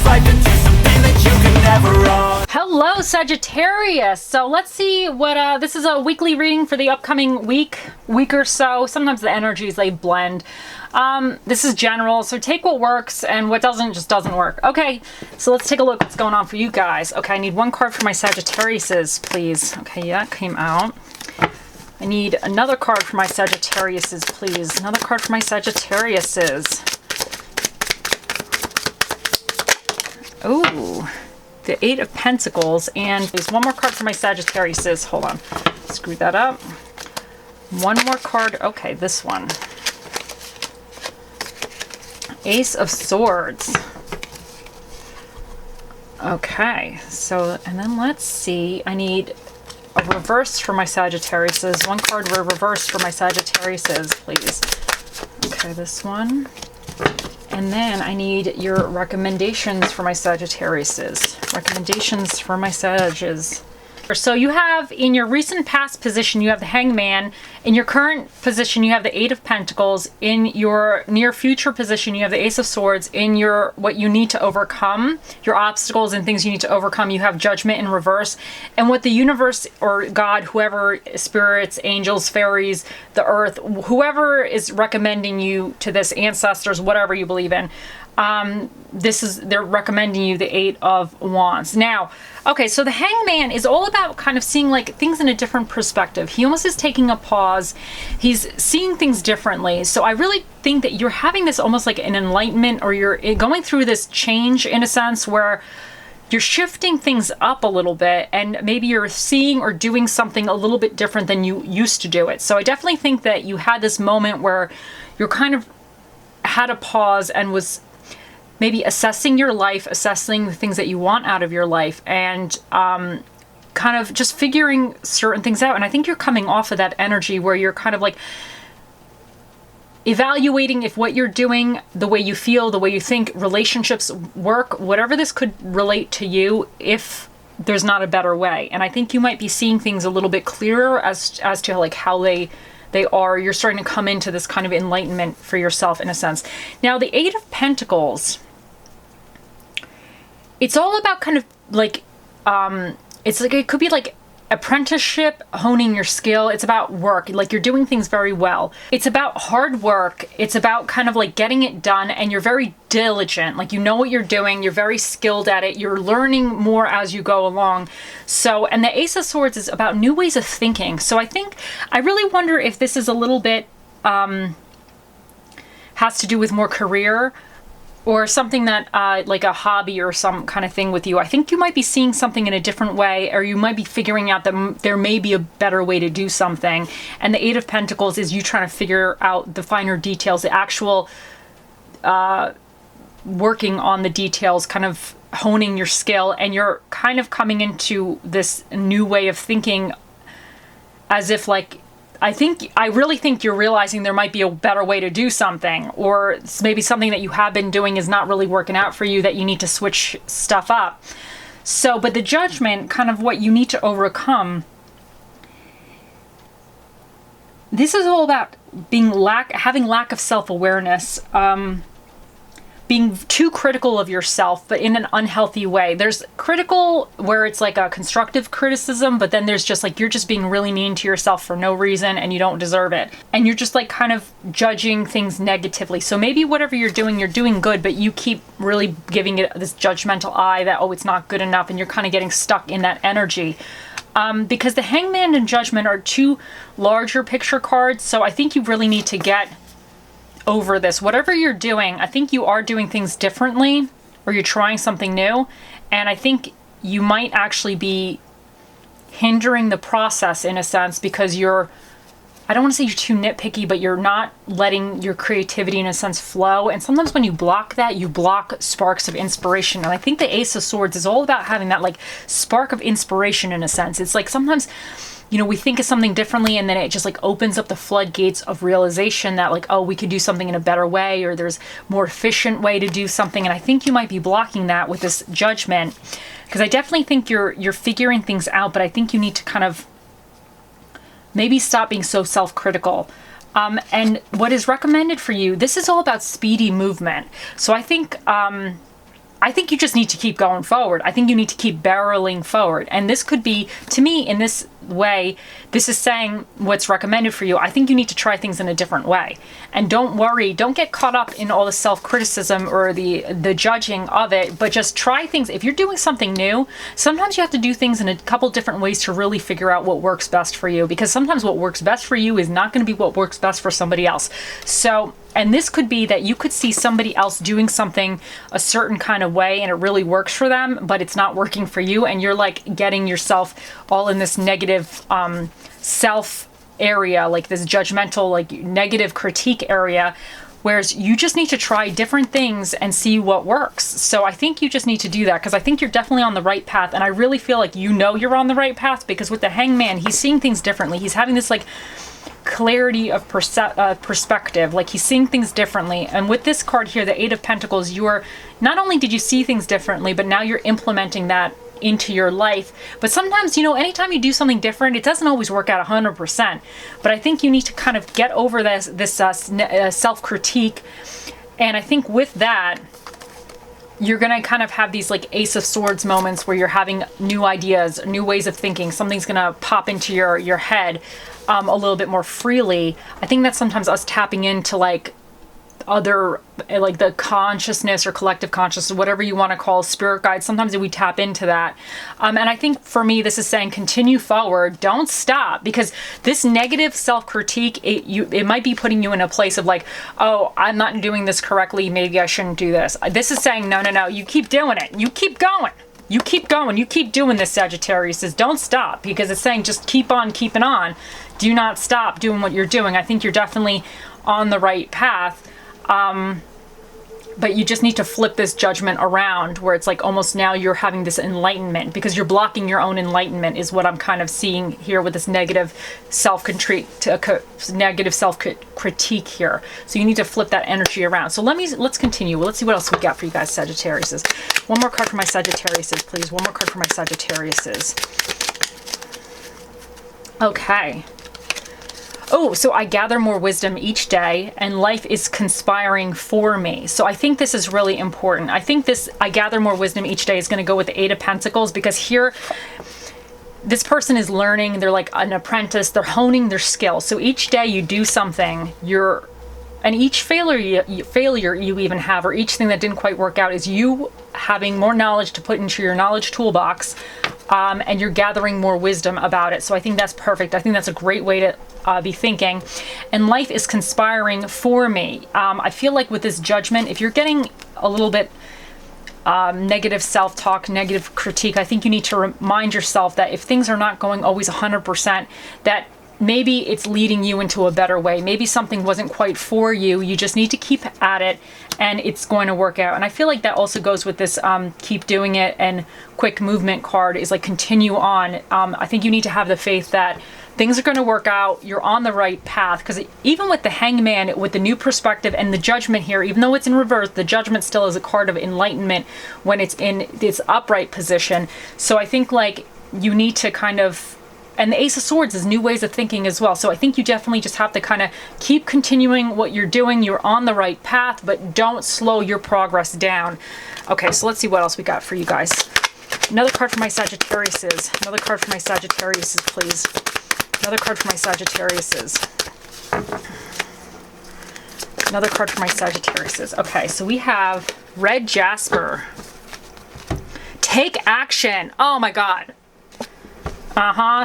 life into something that you can never own. Hello, Sagittarius. So let's see what, this is a weekly reading for the upcoming week or so. Sometimes the energies, they blend. This is general, so take what works and what doesn't just doesn't work. Okay, so let's take a look what's going on for you guys. Okay, I need one card for my Sagittariuses, please. Okay, yeah, it came out. I need another card for my Sagittariuses, please. Another card for my Sagittariuses. Oh, the Eight of Pentacles, and there's one more card for my Sagittariuses. Hold on, screw that up. One more card. Okay, this one. Ace of Swords. Okay, so, and then let's see. I need a reverse for my Sagittariuses. One card reverse for my Sagittariuses, please. Okay, this one. And then I need your recommendations for my Sagittariuses. Recommendations for my Sages. So you have, in your recent past position, you have the Hangman. In your current position, you have the Eight of Pentacles. In your near future position, you have the Ace of Swords. In your, what you need to overcome, your obstacles and things you need to overcome, you have Judgment in reverse. And what the universe or God, whoever, spirits, angels, fairies, the earth, whoever is recommending you to this, ancestors, whatever you believe in, they're recommending you the Eight of Wands. Now, okay, so the Hangman is all about kind of seeing like things in a different perspective. He almost is taking a pause. He's seeing things differently. So I really think that you're having this almost like an enlightenment, or you're going through this change in a sense where you're shifting things up a little bit, and maybe you're seeing or doing something a little bit different than you used to do it. So I definitely think that you had this moment where you're kind of had a pause and was maybe assessing your life, assessing the things that you want out of your life, and kind of just figuring certain things out. And I think you're coming off of that energy where you're kind of like evaluating if what you're doing, the way you feel, the way you think, relationships, work, whatever this could relate to you, if there's not a better way. And I think you might be seeing things a little bit clearer as to like how they are. You're starting to come into this kind of enlightenment for yourself in a sense. Now, the Eight of Pentacles, it's all about kind of like, it's like, it could be like apprenticeship, honing your skill. It's about work, like you're doing things very well. It's about hard work. It's about kind of like getting it done, and you're very diligent. Like, you know what you're doing. You're very skilled at it. You're learning more as you go along. So, and the Ace of Swords is about new ways of thinking. So I really wonder if this is a little bit, has to do with more career, or something that, like a hobby or some kind of thing with you. I think you might be seeing something in a different way, or you might be figuring out that there may be a better way to do something. And the Eight of Pentacles is you trying to figure out the finer details, the actual working on the details, kind of honing your skill, and you're kind of coming into this new way of thinking as if like, I really think you're realizing there might be a better way to do something, or maybe something that you have been doing is not really working out for you, that you need to switch stuff up. So, but the Judgment, kind of what you need to overcome, this is all about having lack of self-awareness, being too critical of yourself, but in an unhealthy way. There's critical where it's like a constructive criticism, but then there's just like, you're just being really mean to yourself for no reason, and you don't deserve it. And you're just like kind of judging things negatively. So maybe whatever you're doing good, but you keep really giving it this judgmental eye that, oh, it's not good enough, and you're kind of getting stuck in that energy. Because the Hangman and Judgment are two larger picture cards, so I think you really need to get over this. Whatever you're doing, I think you are doing things differently, or you're trying something new, and I think you might actually be hindering the process in a sense, because I don't want to say you're too nitpicky, but you're not letting your creativity in a sense flow. And sometimes when you block that, you block sparks of inspiration. And I think the Ace of Swords is all about having that like spark of inspiration in a sense. It's like sometimes, you know, we think of something differently, and then it just like opens up the floodgates of realization that like, oh, we could do something in a better way, or there's more efficient way to do something. And I think you might be blocking that with this Judgment, because I definitely think you're figuring things out, but I think you need to kind of maybe stop being so self-critical. And what is recommended for you, this is all about speedy movement. So I think I think you just need to keep going forward. I think you need to keep barreling forward. And this could be, to me, in this way, this is saying what's recommended for you. I think you need to try things in a different way. And don't worry, don't get caught up in all the self-criticism or the judging of it, but just try things. If you're doing something new, sometimes you have to do things in a couple different ways to really figure out what works best for you, because sometimes what works best for you is not going to be what works best for somebody else. So, and this could be that you could see somebody else doing something a certain kind of way and it really works for them, but it's not working for you, and you're like getting yourself all in this negative self area, like this judgmental, like negative critique area, whereas you just need to try different things and see what works. So I think you just need to do that, because I think you're definitely on the right path, and I really feel like you know you're on the right path, because with the Hangman, he's seeing things differently. He's having this like clarity of perspective, like he's seeing things differently. And with this card here, the Eight of Pentacles, you are, not only did you see things differently, but now you're implementing that into your life. But sometimes, you know, anytime you do something different, it doesn't always work out 100%. But I think you need to kind of get over this self-critique. And I think with that, you're going to kind of have these like Ace of Swords moments where you're having new ideas, new ways of thinking. Something's going to pop into your head a little bit more freely. I think that's sometimes us tapping into like other, like the consciousness or collective consciousness, whatever you want to call spirit guides. Sometimes we tap into that. And I think for me, this is saying continue forward, don't stop, because this negative self-critique, it might be putting you in a place of like, oh, I'm not doing this correctly, maybe I shouldn't do this. This is saying, no, you keep doing it. You keep going. You keep going. You keep doing this, Sagittarius. Says don't stop, because it's saying just keep on keeping on. Do not stop doing what you're doing. I think you're definitely on the right path. But you just need to flip this judgment around, where it's like almost now you're having this enlightenment, because you're blocking your own enlightenment is what I'm kind of seeing here with this negative self-critique here. So you need to flip that energy around. So let's continue. Let's see what else we got for you guys, Sagittariuses. One more card for my Sagittariuses, please. One more card for my Sagittariuses. Okay. Oh, so I gather more wisdom each day, and life is conspiring for me. So I think this is really important. I think this, I gather more wisdom each day, is going to go with the Eight of Pentacles, because here, this person is learning. They're like an apprentice. They're honing their skills. So each day you do something, and each failure you even have, or each thing that didn't quite work out, is you having more knowledge to put into your knowledge toolbox, and you're gathering more wisdom about it. So I think that's perfect. I think that's a great way to be thinking. And life is conspiring for me. I feel like with this judgment, if you're getting a little bit negative self-talk, negative critique, I think you need to remind yourself that if things are not going always 100%, that maybe it's leading you into a better way. Maybe something wasn't quite for you. You just need to keep at it, and it's going to work out. And I feel like that also goes with this keep doing it and quick movement card, is like continue on. I think you need to have the faith that things are going to work out. You're on the right path, because even with the Hangman, with the new perspective and the judgment here, even though it's in reverse, the judgment still is a card of enlightenment when it's in its upright position. So I think like you need to kind of, and the Ace of Swords is new ways of thinking as well. So I think you definitely just have to kind of keep continuing what you're doing. You're on the right path, but don't slow your progress down. Okay, so let's see what else we got for you guys. Another card for my Sagittariuses. Another card for my Sagittariuses, please. Another card for my Sagittariuses. Another card for my Sagittariuses. Okay, so we have Red Jasper. Take action. Oh my God.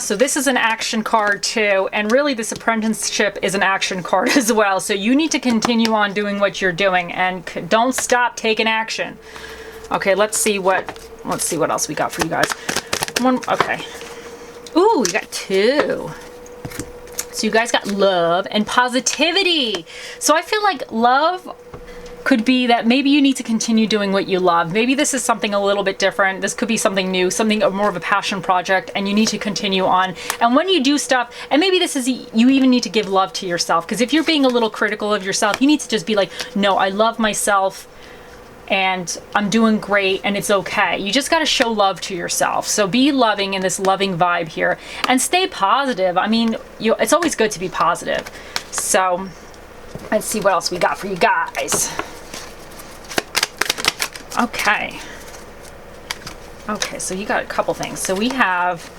So this is an action card too, and really this apprenticeship is an action card as well. So you need to continue on doing what you're doing, and don't stop taking action. Okay, let's see what else we got for you guys. Okay. Ooh, we got two. So you guys got love and positivity. So I feel like love could be that maybe you need to continue doing what you love. Maybe this is something a little bit different. This could be something new, something more of a passion project, and you need to continue on. And when you do stuff, and maybe this is, you even need to give love to yourself, because if you're being a little critical of yourself, you need to just be like, no, I love myself, and I'm doing great, and it's okay. You just got to show love to yourself. So be loving in this loving vibe here, and stay positive. I mean, it's always good to be positive. So let's see what else we got for you guys. Okay. Okay, so you got a couple things. So we have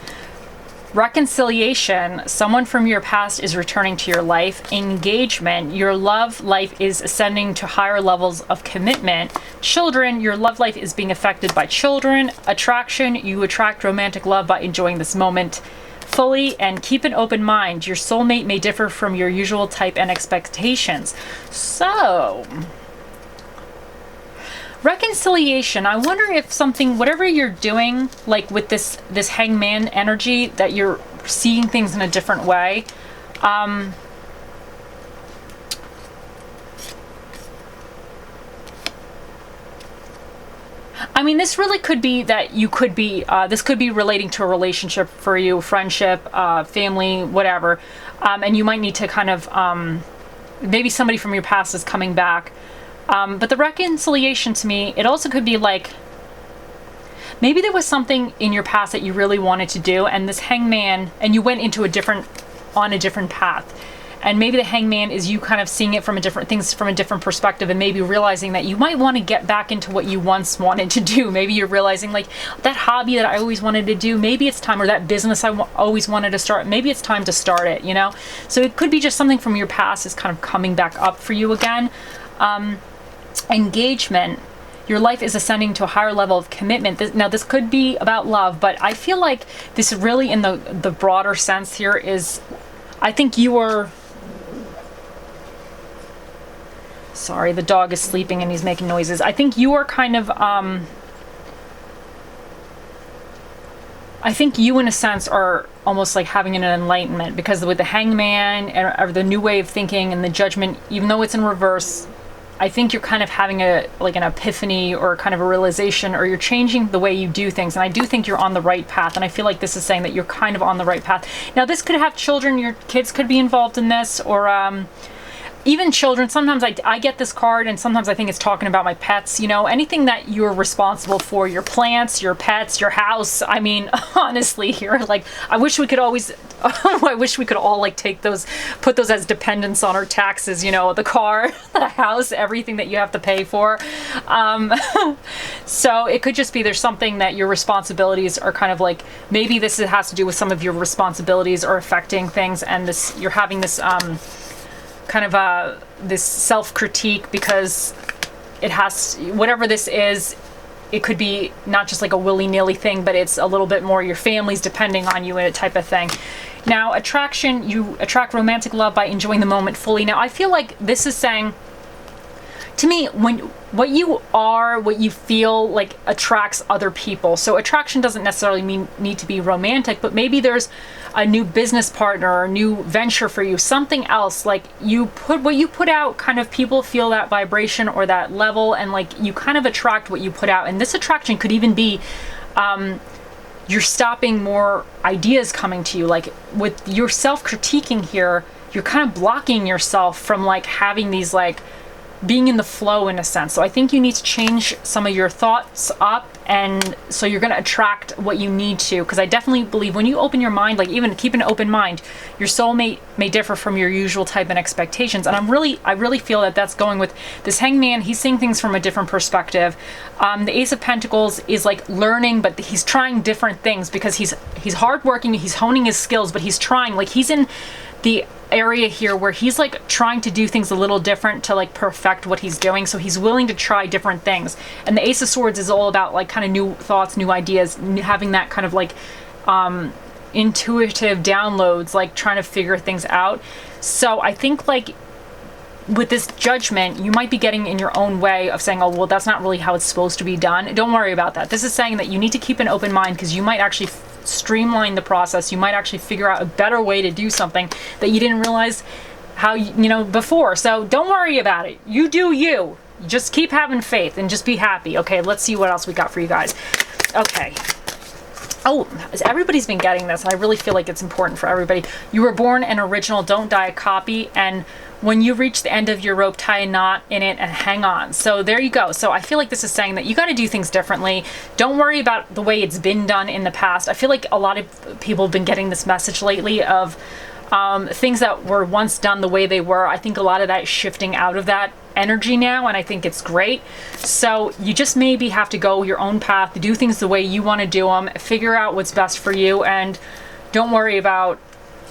reconciliation. Someone from your past is returning to your life. Engagement. Your love life is ascending to higher levels of commitment. Children. Your love life is being affected by children. Attraction. You attract romantic love by enjoying this moment fully, and keep an open mind. Your soulmate may differ from your usual type and expectations. So, reconciliation. I wonder if something, whatever you're doing, like with this hangman energy, that you're seeing things in a different way. I mean, this really could be that you could be, this could be relating to a relationship for you, friendship, family, whatever. And you might need to kind of, maybe somebody from your past is coming back. But the reconciliation to me, it also could be like, maybe there was something in your past that you really wanted to do, and this hangman, and you went into on a different path. And maybe the hangman is you kind of seeing it from things from a different perspective, and maybe realizing that you might want to get back into what you once wanted to do. Maybe you're realizing, like, that hobby that I always wanted to do, maybe it's time, or that business I always wanted to start, maybe it's time to start it, you know? So it could be just something from your past is kind of coming back up for you again. Engagement. Your life is ascending to a higher level of commitment. Now, this could be about love, but I feel like this really, in the broader sense here, is, I think you are... Sorry, the dog is sleeping and he's making noises. I think you are kind of, I think you, in a sense, are almost like having an enlightenment, because with the hangman or the new way of thinking and the judgment, even though it's in reverse, I think you're kind of having an epiphany or kind of a realization, or you're changing the way you do things. And I do think you're on the right path. And I feel like this is saying that you're kind of on the right path. Now, this could have children. Your kids could be involved in this, or, even children. Sometimes I get this card, and sometimes I think it's talking about my pets, you know, anything that you're responsible for, your plants, your pets, your house. I mean, honestly here, like, I wish we could all like take those, put those as dependents on our taxes, you know, the car, the house, everything that you have to pay for. So it could just be there's something that your responsibilities are kind of like, maybe this has to do with some of your responsibilities are affecting things, and this, you're having this, kind of this self-critique, because it has, whatever this is, it could be not just like a willy-nilly thing, but it's a little bit more your family's depending on you and a type of thing. Now, attraction, you attract romantic love by enjoying the moment fully. Now, I feel like this is saying, to me, when what you are, what you feel, like, attracts other people. So attraction doesn't necessarily need to be romantic, but maybe there's a new business partner or a new venture for you, something else. Like, what you put out, kind of, people feel that vibration or that level, and like you kind of attract what you put out. And this attraction could even be you're stopping more ideas coming to you. Like, with your self-critiquing here, you're kind of blocking yourself from like having these, like, being in the flow, in a sense. So I think you need to change some of your thoughts up, and so you're going to attract what you need to. Because I definitely believe when you open your mind, like, even keep an open mind, your soulmate may differ from your usual type and expectations. And I really feel that that's going with this hangman. He's seeing things from a different perspective. The Ace of Pentacles is like learning, but he's trying different things, because he's hardworking, he's honing his skills, but he's trying, like, he's in the area here where he's like trying to do things a little different to like perfect what he's doing. So he's willing to try different things. And the Ace of Swords is all about like kind of new thoughts, new ideas, having that kind of like intuitive downloads, like trying to figure things out. So I think, like, with this judgment, you might be getting in your own way of saying, oh, well, that's not really how it's supposed to be done. Don't worry about that. This is saying that you need to keep an open mind, because you might actually streamline the process. You might actually figure out a better way to do something that you didn't realize how, you know, before. So don't worry about it. You do you. Just keep having faith and just be happy. Okay, let's see what else we got for you guys. Okay. Oh, everybody's been getting this. I really feel like it's important for everybody. You were born an original, don't die a copy, and when you reach the end of your rope, tie a knot in it and hang on. So there you go. So I feel like this is saying that you got to do things differently. Don't worry about the way it's been done in the past. I feel like a lot of people have been getting this message lately of things that were once done the way they were. I think a lot of that is shifting out of that energy now, and I think it's great. So you just maybe have to go your own path, do things the way you want to do them, figure out what's best for you, and don't worry about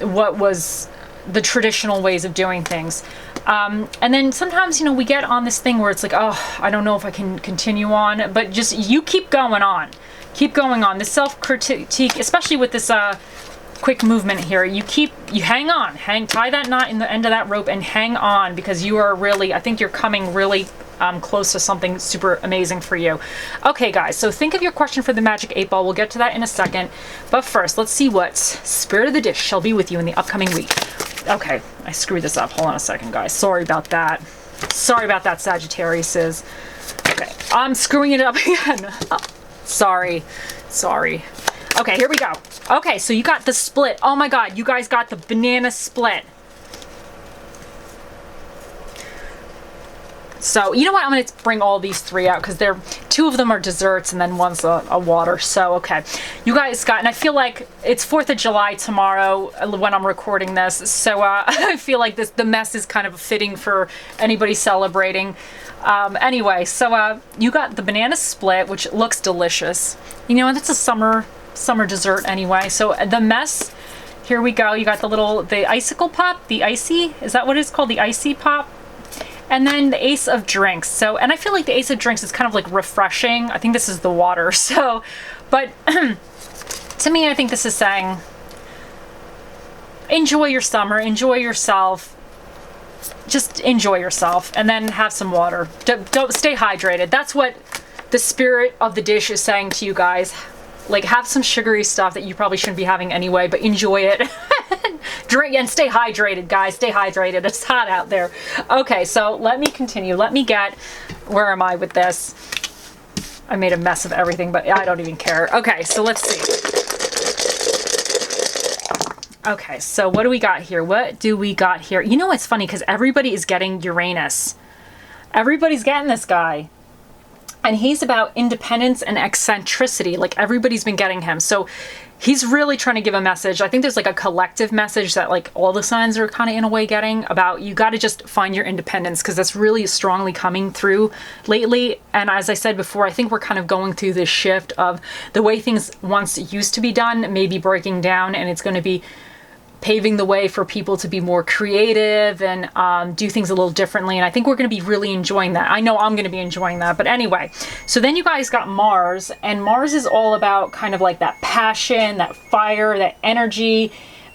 what was the traditional ways of doing things. And then sometimes, we get on this thing where it's like, oh, I don't know if I can continue on, but just you keep going on. Keep going on. This self-critique, especially with this quick movement here, you hang on, tie that knot in the end of that rope and hang on, because you are really, I think you're coming really close to something super amazing for you. Okay, guys, so think of your question for the Magic 8 Ball. We'll get to that in a second. But first, let's see what Spirit of the Dish shall be with you in the upcoming week. Okay, I screwed this up. Hold on a second, guys. Sorry about that. Sorry about that, Sagittarius. Okay, I'm screwing it up again. Oh, sorry. Okay, here we go. Okay, so you got the split. Oh my God, you guys got the banana split. So, you know what? I'm going to bring all these three out because two of them are desserts and then one's a water. So, okay. You guys got, and I feel like it's 4th of July tomorrow when I'm recording this. So, I feel like the mess is kind of fitting for anybody celebrating. Anyway, so you got the banana split, which looks delicious. That's a summer dessert anyway. So, the mess, here we go. You got the icicle pop, the icy, is that what it's called? The icy pop? And then the Ace of Drinks. So, and I feel like the Ace of Drinks is kind of like refreshing. I think this is the water. So, but to me, I think this is saying, enjoy your summer, enjoy yourself, just enjoy yourself, and then have some water. Don't stay hydrated. That's what the Spirit of the Dish is saying to you guys. Like, have some sugary stuff that you probably shouldn't be having anyway, but enjoy it. Drink and stay hydrated, guys. Stay hydrated. It's hot out there. Okay, so let me continue. Let me get, where am I with this? I made a mess of everything, but I don't even care. Okay, so let's see. Okay, so what do we got here? What do we got here? You know what's funny? Because everybody is getting Uranus. Everybody's getting this guy. And he's about independence and eccentricity. Like, everybody's been getting him. So he's really trying to give a message. I think there's like a collective message that like all the signs are kind of in a way getting about, you got to just find your independence, because that's really strongly coming through lately. And as I said before, I think we're kind of going through this shift of the way things once used to be done, maybe breaking down, and it's going to be paving the way for people to be more creative and do things a little differently. And I think we're going to be really enjoying that. I know I'm going to be enjoying that. But anyway, so then you guys got Mars, and Mars is all about kind of like that passion, that fire, that energy,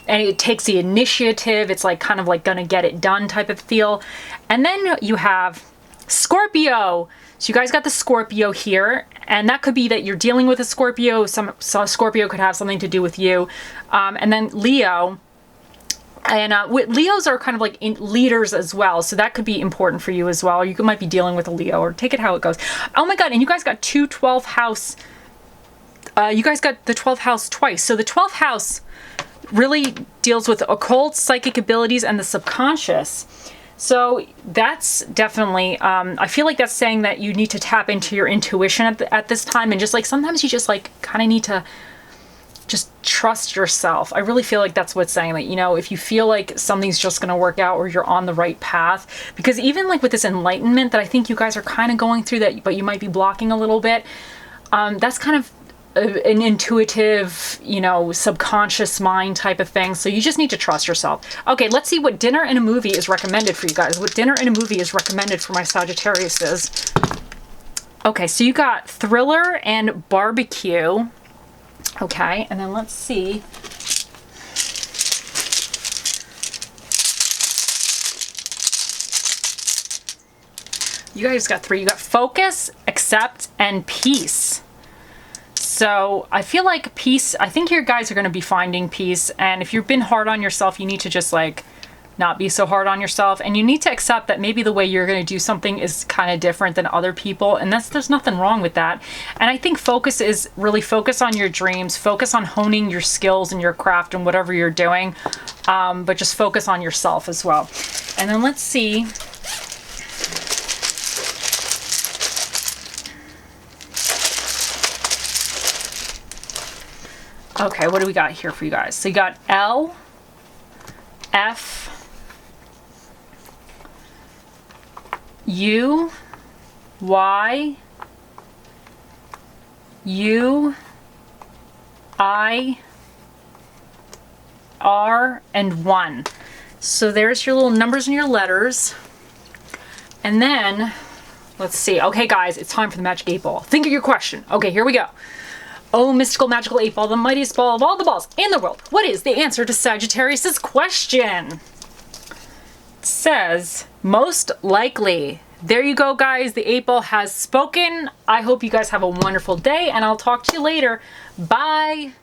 and it takes the initiative. It's like kind of like going to get it done type of feel. And then you have Scorpio. So you guys got the Scorpio here, and that could be that you're dealing with a Scorpio. So Scorpio could have something to do with you. And then Leo. And Leos are kind of like leaders as well. So that could be important for you as well. You might be dealing with a Leo, or take it how it goes. Oh my God. And you guys got 12th house. You guys got the 12th house twice. So the 12th house really deals with occult, psychic abilities, and the subconscious. So that's definitely, I feel like that's saying that you need to tap into your intuition at this time. And just like, sometimes you just like kind of need to just trust yourself. I really feel like that's what's saying, that, if you feel like something's just going to work out, or you're on the right path, because even like with this enlightenment that I think you guys are kind of going through, that, but you might be blocking a little bit. That's kind of an intuitive, subconscious mind type of thing. So you just need to trust yourself. Okay, let's see what dinner and a movie is recommended for you guys. What dinner and a movie is recommended for my Sagittariuses. Okay, so you got thriller and barbecue. Okay, and then let's see. You guys got 3. You got focus, accept, and peace. So I feel like peace, I think you guys are going to be finding peace. And if you've been hard on yourself, you need to just like not be so hard on yourself. And you need to accept that maybe the way you're going to do something is kind of different than other people. And there's nothing wrong with that. And I think focus is really focus on your dreams, focus on honing your skills and your craft and whatever you're doing. But just focus on yourself as well. And then let's see. Okay, what do we got here for you guys? So you got L, F, U, Y, U, I, R, and 1. So there's your little numbers and your letters. And then, let's see. Okay, guys, it's time for the Magic 8 Ball. Think of your question. Okay, here we go. Oh, mystical, magical 8 Ball, the mightiest ball of all the balls in the world. What is the answer to Sagittarius's question? It says, most likely. There you go, guys. The 8 Ball has spoken. I hope you guys have a wonderful day, and I'll talk to you later. Bye.